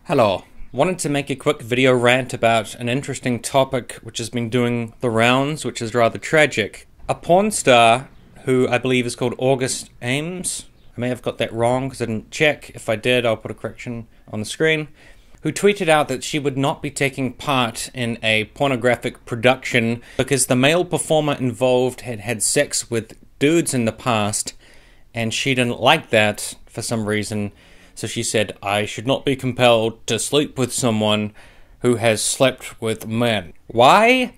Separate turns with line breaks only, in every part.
Hello. Wanted to make a quick video rant about an interesting topic which has been doing the rounds, which is rather tragic. A porn star, who I believe is called August Ames, I may have got that wrong because I didn't check. If I did, I'll put a correction on the screen, who tweeted out that she would not be taking part in a pornographic production because the male performer involved had had sex with dudes in the past, and she didn't like that for some reason. So she said, I should not be compelled to sleep with someone who has slept with men. Why?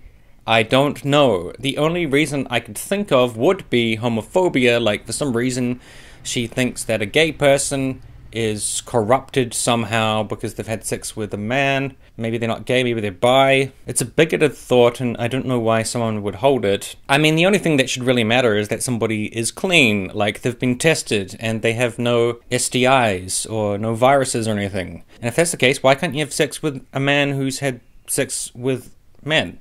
I don't know. The only reason I could think of would be homophobia, like for some reason she thinks that a gay person is corrupted somehow because they've had sex with a man. Maybe they're not gay, maybe they're bi. It's a bigoted thought, and I don't know why someone would hold it. I mean, the only thing that should really matter is that somebody is clean, like they've been tested, and they have no STIs, or no viruses or anything. And if that's the case, why can't you have sex with a man who's had sex with men?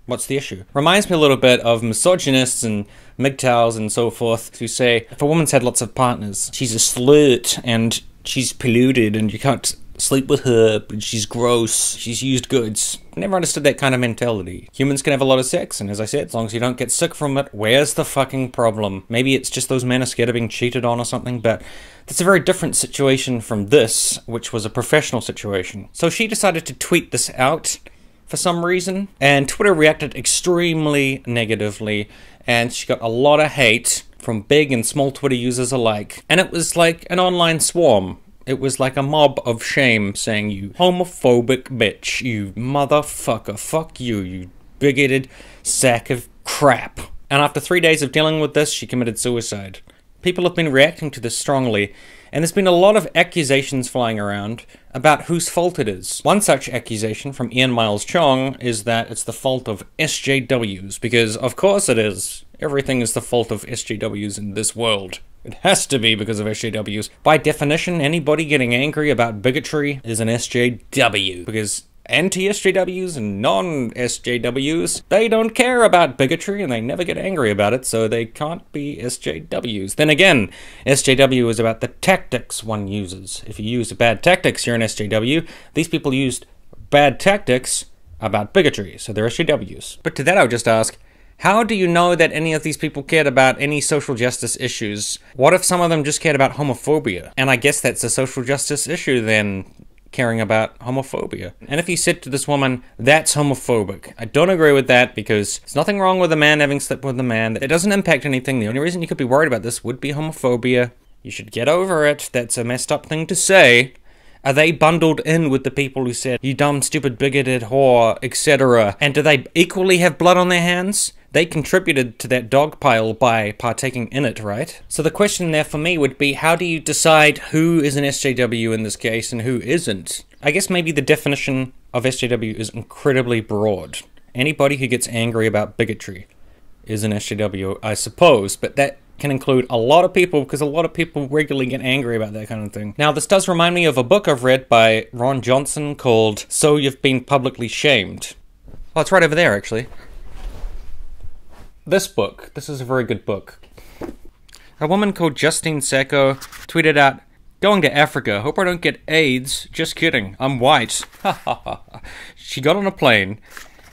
What's the issue? Reminds me a little bit of misogynists and MGTOWs and so forth who say, if a woman's had lots of partners, she's a slut and she's polluted and you can't sleep with her, but she's gross, she's used goods. I never understood that kind of mentality. Humans can have a lot of sex, and as I said, as long as you don't get sick from it, where's the fucking problem? Maybe it's just those men are scared of being cheated on or something, but that's a very different situation from this, which was a professional situation. So she decided to tweet this out for some reason, and Twitter reacted extremely negatively, and she got a lot of hate from big and small Twitter users alike. And it was like an online swarm. It was like a mob of shame saying, you homophobic bitch, you motherfucker, fuck you, you bigoted sack of crap. And after 3 days of dealing with this, she committed suicide. People have been reacting to this strongly, and there's been a lot of accusations flying around about whose fault it is. One such accusation from Ian Miles Chong is that it's the fault of SJWs, because of course it is. Everything is the fault of SJWs in this world. It has to be because of SJWs. By definition, anybody getting angry about bigotry is an SJW, because anti-SJWs and non-SJWs, they don't care about bigotry and they never get angry about it, so they can't be SJWs. Then again, SJW is about the tactics one uses. If you use bad tactics, you're an SJW. These people used bad tactics about bigotry, so they're SJWs. But to that I would just ask, how do you know that any of these people cared about any social justice issues? What if some of them just cared about homophobia? And I guess that's a social justice issue then, caring about homophobia. And if you said to this woman, that's homophobic, I don't agree with that, because there's nothing wrong with a man having slept with a man. It doesn't impact anything. The only reason you could be worried about this would be homophobia. You should get over it. That's a messed up thing to say. Are they bundled in with the people who said, you dumb, stupid, bigoted whore, etc.? And do they equally have blood on their hands? They contributed to that dog pile by partaking in it, right? So the question there for me would be, how do you decide who is an SJW in this case and who isn't? I guess maybe the definition of SJW is incredibly broad. Anybody who gets angry about bigotry is an SJW, I suppose, but that can include a lot of people, because a lot of people regularly get angry about that kind of thing. Now, this does remind me of a book I've read by Ron Johnson called So You've Been Publicly Shamed. Oh, it's right over there, actually. This book. This is a very good book. A woman called Justine Sacco tweeted out, going to Africa, hope I don't get AIDS, just kidding, I'm white. She got on a plane,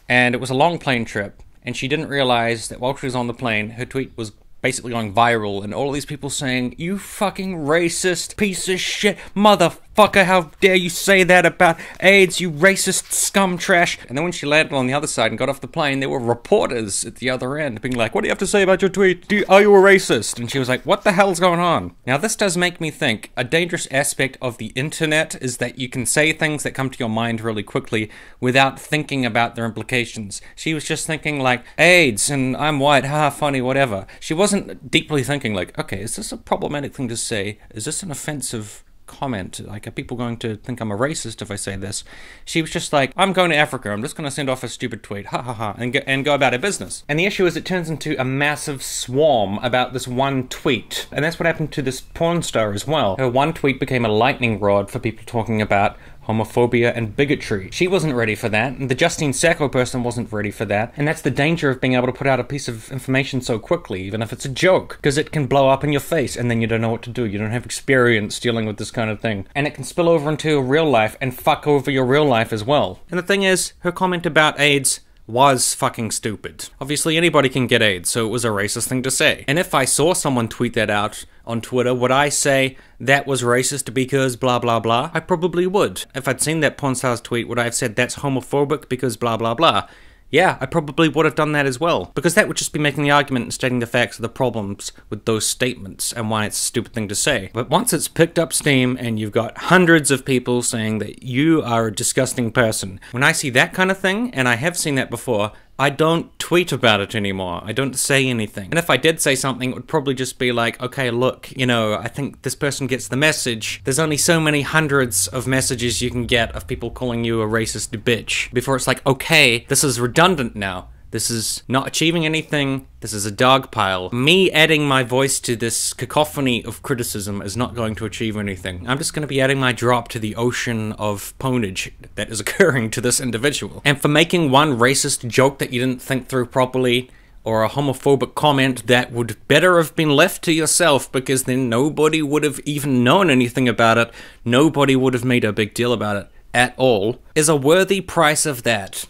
and it was a long plane trip, and she didn't realize that while she was on the plane, her tweet was basically going viral, and all these people saying, you fucking racist piece of shit, motherfucker, how dare you say that about AIDS, you racist scum trash. And then when she landed on the other side and got off the plane, there were reporters at the other end being like, what do you have to say about your tweet? Are you a racist? And she was like, what the hell's going on? Now this does make me think, a dangerous aspect of the internet is that you can say things that come to your mind really quickly without thinking about their implications. She was just thinking like, AIDS, and I'm white, haha, funny, whatever. She wasn't deeply thinking like, okay, is this a problematic thing to say? Is this an offensive comment? Like, are people going to think I'm a racist if I say this? She was just like, I'm going to Africa, I'm just going to send off a stupid tweet, ha ha ha, and go about her business. And the issue is it turns into a massive swarm about this one tweet. And that's what happened to this porn star as well. Her one tweet became a lightning rod for people talking about homophobia and bigotry. She wasn't ready for that, and the Justine Sacco person wasn't ready for that, and that's the danger of being able to put out a piece of information so quickly, even if it's a joke, because it can blow up in your face, and then you don't know what to do. You don't have experience dealing with this kind of thing. And it can spill over into real life and fuck over your real life as well. And the thing is, her comment about AIDS was fucking stupid. Obviously anybody can get AIDS, so it was a racist thing to say. And if I saw someone tweet that out on Twitter, would I say that was racist because blah blah blah? I probably would. If I'd seen that porn star's tweet, would I have said that's homophobic because blah blah blah? Yeah, I probably would have done that as well, because that would just be making the argument and stating the facts of the problems with those statements and why it's a stupid thing to say. But once it's picked up steam and you've got hundreds of people saying that you are a disgusting person, when I see that kind of thing, and I have seen that before, I don't tweet about it anymore. I don't say anything. And if I did say something, it would probably just be like, okay, look, you know, I think this person gets the message. There's only so many hundreds of messages you can get of people calling you a racist bitch before it's like, okay, this is redundant now. This is not achieving anything. This is a dog pile. Me adding my voice to this cacophony of criticism is not going to achieve anything. I'm just going to be adding my drop to the ocean of ponage that is occurring to this individual. And for making one racist joke that you didn't think through properly, or a homophobic comment that would better have been left to yourself, because then nobody would have even known anything about it, nobody would have made a big deal about it at all, is a worthy price of that.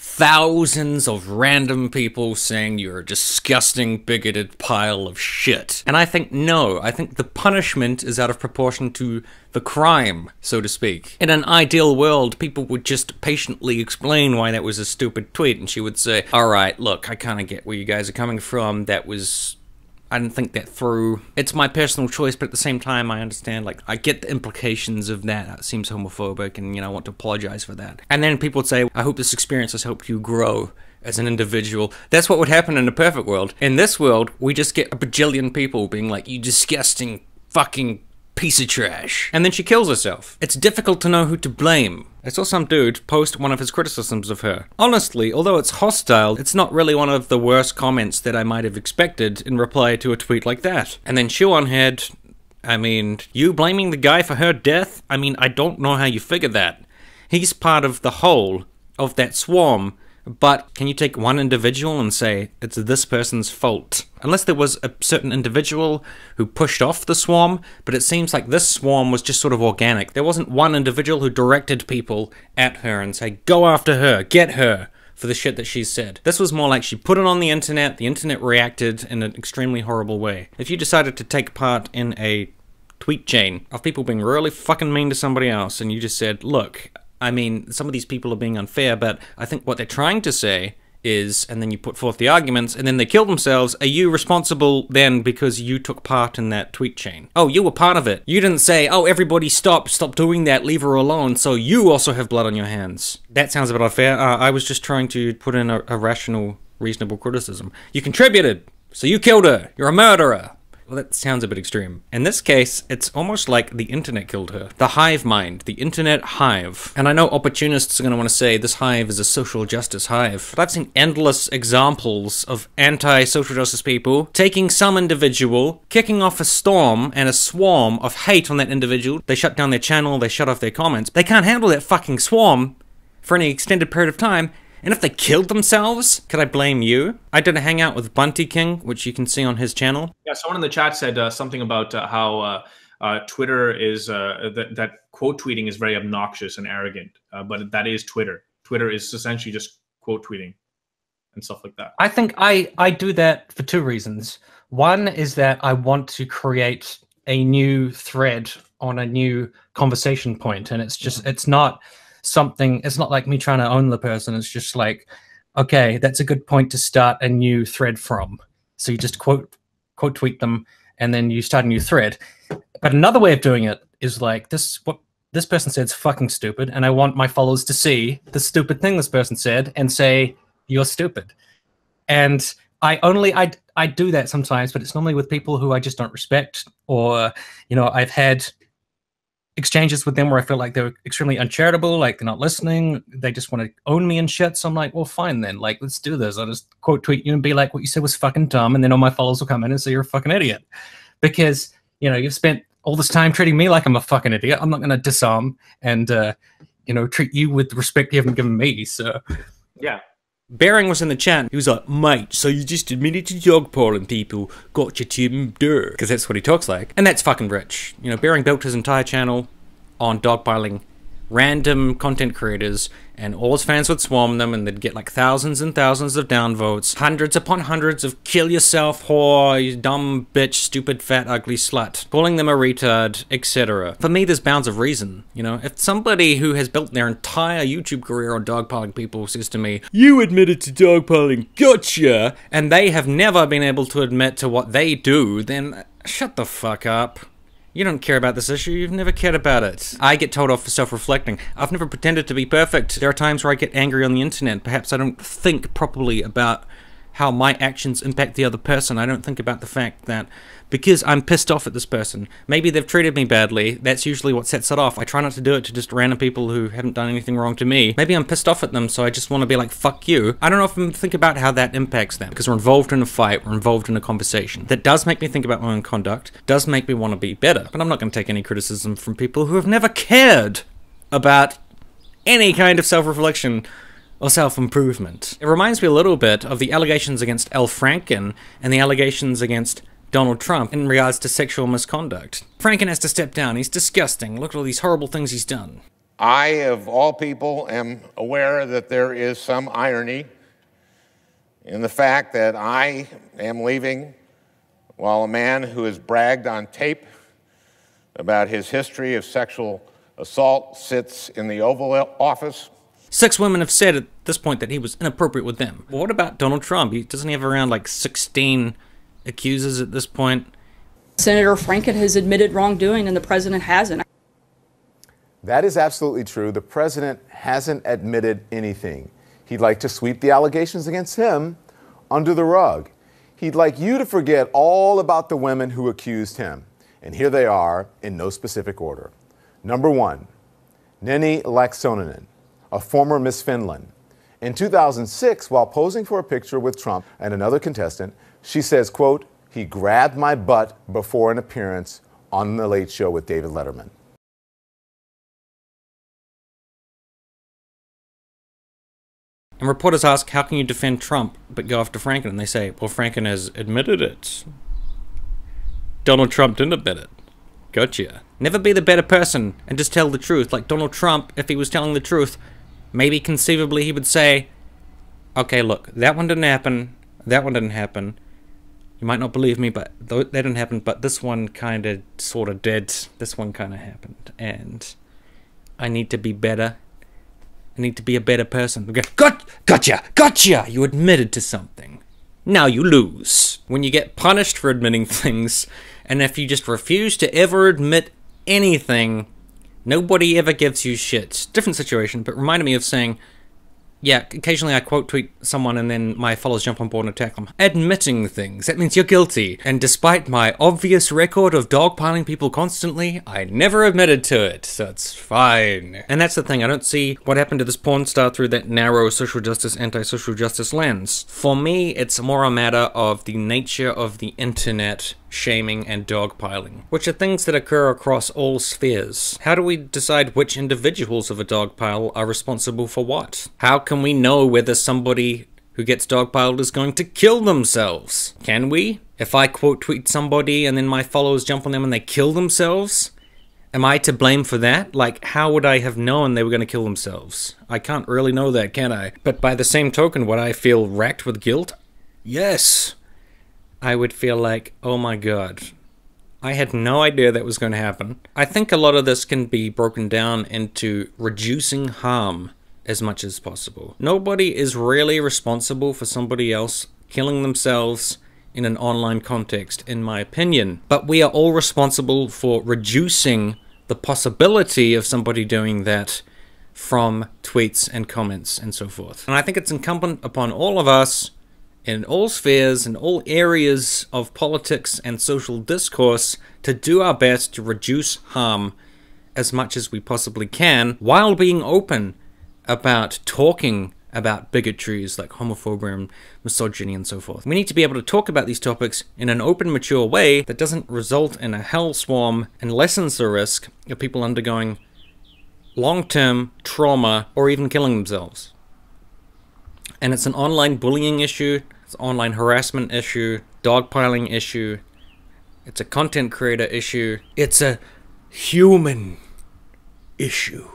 Thousands of random people saying you're a disgusting, bigoted pile of shit. And I think no, I think the punishment is out of proportion to the crime, so to speak. In an ideal world, people would just patiently explain why that was a stupid tweet, and she would say, alright, look, I kinda get where you guys are coming from, I didn't think that through. It's my personal choice, but at the same time, I understand, like, I get the implications of that. It seems homophobic, and, you know, I want to apologize for that. And then people would say, I hope this experience has helped you grow as an individual. That's what would happen in a perfect world. In this world, we just get a bajillion people being like, you disgusting fucking piece of trash. And then she kills herself. It's difficult to know who to blame. I saw some dude post one of his criticisms of her. Honestly, although it's hostile, it's not really one of the worst comments that I might have expected in reply to a tweet like that. And then Shuon had, I mean, you blaming the guy for her death? I mean, I don't know how you figure that. He's part of the whole of that swarm, but can you take one individual and say, it's this person's fault? Unless there was a certain individual who pushed off the swarm, but it seems like this swarm was just sort of organic. There wasn't one individual who directed people at her and say, go after her, get her, for the shit that she said. This was more like she put it on the internet reacted in an extremely horrible way. If you decided to take part in a tweet chain of people being really fucking mean to somebody else, and you just said, look, I mean, some of these people are being unfair, but I think what they're trying to say is, and then you put forth the arguments, and then they kill themselves, are you responsible then because you took part in that tweet chain? Oh, you were part of it. You didn't say, oh, everybody stop doing that, leave her alone, so you also have blood on your hands. That sounds a bit unfair. I was just trying to put in a rational, reasonable criticism. You contributed, so you killed her. You're a murderer. Well, that sounds a bit extreme. In this case, it's almost like the internet killed her. The hive mind, the internet hive. And I know opportunists are going to want to say this hive is a social justice hive, but I've seen endless examples of anti-social justice people taking some individual, kicking off a storm and a swarm of hate on that individual. They shut down their channel, they shut off their comments. They can't handle that fucking swarm for any extended period of time. And if they killed themselves, could I blame you? I did a hangout with Bunty King, which you can see on his channel.
Yeah, someone in the chat said something about how Twitter is, that quote tweeting is very obnoxious and arrogant, but that is Twitter. Twitter is essentially just quote tweeting and stuff like that.
I think I do that for two reasons. One is that I want to create a new thread on a new conversation point, and it's just, it's not something, it's not like me trying to own the person. It's just like, okay, that's a good point to start a new thread from. So you just quote tweet them and then you start a new thread. But another way of doing it is like, what this person said is fucking stupid, and I want my followers to see the stupid thing this person said and say, you're stupid. And I do that sometimes, but it's normally with people who I just don't respect, or, you know, I've had exchanges with them where I feel like they're extremely uncharitable, like they're not listening, they just want to own me and shit. So I'm like, well, fine then, like, let's do this. I'll just quote tweet you and be like, what you said was fucking dumb, and then all my followers will come in and say you're a fucking idiot. Because, you know, you've spent all this time treating me like I'm a fucking idiot. I'm not going to disarm and, you know, treat you with the respect you haven't given me. So
Yeah.
Bering was in the chat. He was like, mate, so you just admitted to dogpiling people, got your tube dirt. Because that's what he talks like. And that's fucking rich. You know, Bering built his entire channel on dogpiling random content creators, and all his fans would swarm them, and they'd get like thousands and thousands of downvotes, hundreds upon hundreds of kill yourself, whore, you dumb bitch, stupid fat ugly slut, calling them a retard, etc. For me, there's bounds of reason. You know, if somebody who has built their entire YouTube career on dogpiling people says to me, you admitted to dogpiling, gotcha, and they have never been able to admit to what they do, then shut the fuck up. You don't care about this issue, you've never cared about it. I get told off for self-reflecting. I've never pretended to be perfect. There are times where I get angry on the internet. Perhaps I don't think properly about how my actions impact the other person. I don't think about the fact that because I'm pissed off at this person, maybe they've treated me badly, that's usually what sets it off. I try not to do it to just random people who haven't done anything wrong to me. Maybe I'm pissed off at them, so I just want to be like, fuck you. I don't often think about how that impacts them, because we're involved in a fight, we're involved in a conversation. That does make me think about my own conduct, does make me want to be better, but I'm not going to take any criticism from people who have never cared about any kind of self-reflection or self-improvement. It reminds me a little bit of the allegations against Franken and the allegations against Donald Trump in regards to sexual misconduct. Franken has to step down. He's disgusting. Look at all these horrible things he's done.
I, of all people, am aware that there is some irony in the fact that I am leaving while a man who has bragged on tape about his history of sexual assault sits in the Oval Office.
6 women have said at this point that he was inappropriate with them. Well, what about Donald Trump? Doesn't he have around like 16 accusers at this point?
Senator Franken has admitted wrongdoing and the president hasn't.
That is absolutely true. The president hasn't admitted anything. He'd like to sweep the allegations against him under the rug. He'd like you to forget all about the women who accused him. And here they are in no specific order. Number 1, Neni Laaksonen, a former Miss Finland. In 2006, while posing for a picture with Trump and another contestant, she says, quote, he grabbed my butt before an appearance on The Late Show with David Letterman.
And reporters ask, how can you defend Trump but go after Franken? And they say, well, Franken has admitted it. Donald Trump didn't admit it. Gotcha. Never be the better person and just tell the truth. Like Donald Trump, if he was telling the truth, maybe conceivably he would say, okay, look, that one didn't happen, that one didn't happen. You might not believe me, but that didn't happen, but this one kind of, sort of did. This one kind of happened, and I need to be better. I need to be a better person. Gotcha! You admitted to something. Now you lose. When you get punished for admitting things, and if you just refuse to ever admit anything, nobody ever gives you shit. Different situation, but reminded me of saying, yeah, occasionally I quote tweet someone and then my followers jump on board and attack them. Admitting things, that means you're guilty. And despite my obvious record of dogpiling people constantly, I never admitted to it, so it's fine. And that's the thing, I don't see what happened to this porn star through that narrow social justice, anti-social justice lens. For me, it's more a matter of the nature of the internet shaming and dogpiling, which are things that occur across all spheres. How do we decide which individuals of a dogpile are responsible for what? How can we know whether somebody who gets dogpiled is going to kill themselves? Can we? If I quote tweet somebody and then my followers jump on them and they kill themselves, am I to blame for that? Like, how would I have known they were going to kill themselves? I can't really know that, can I? But by the same token, would I feel racked with guilt? Yes. I would feel like, oh my god, I had no idea that was going to happen. I think a lot of this can be broken down into reducing harm as much as possible. Nobody is really responsible for somebody else killing themselves in an online context, in my opinion. But we are all responsible for reducing the possibility of somebody doing that from tweets and comments and so forth. And I think it's incumbent upon all of us in all spheres, in all areas of politics and social discourse, to do our best to reduce harm as much as we possibly can, while being open about talking about bigotries like homophobia and misogyny and so forth. We need to be able to talk about these topics in an open, mature way that doesn't result in a hellswarm and lessens the risk of people undergoing long-term trauma or even killing themselves. And it's an online bullying issue, it's an online harassment issue, dogpiling issue, it's a content creator issue, it's a human issue.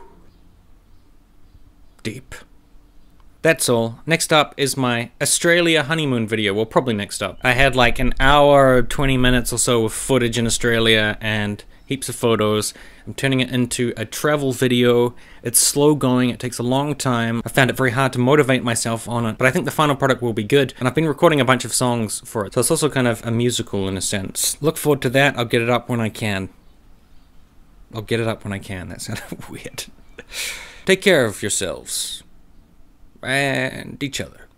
Deep. That's all. Next up is my Australia honeymoon video. Well, probably next up. I had like an hour, 20 minutes or so of footage in Australia and heaps of photos. I'm turning it into a travel video. It's slow going, it takes a long time. I found it very hard to motivate myself on it, but I think the final product will be good. And I've been recording a bunch of songs for it, so it's also kind of a musical in a sense. Look forward to that. I'll get it up when I can. I'll get it up when I can. That sounded weird. Take care of yourselves. And each other.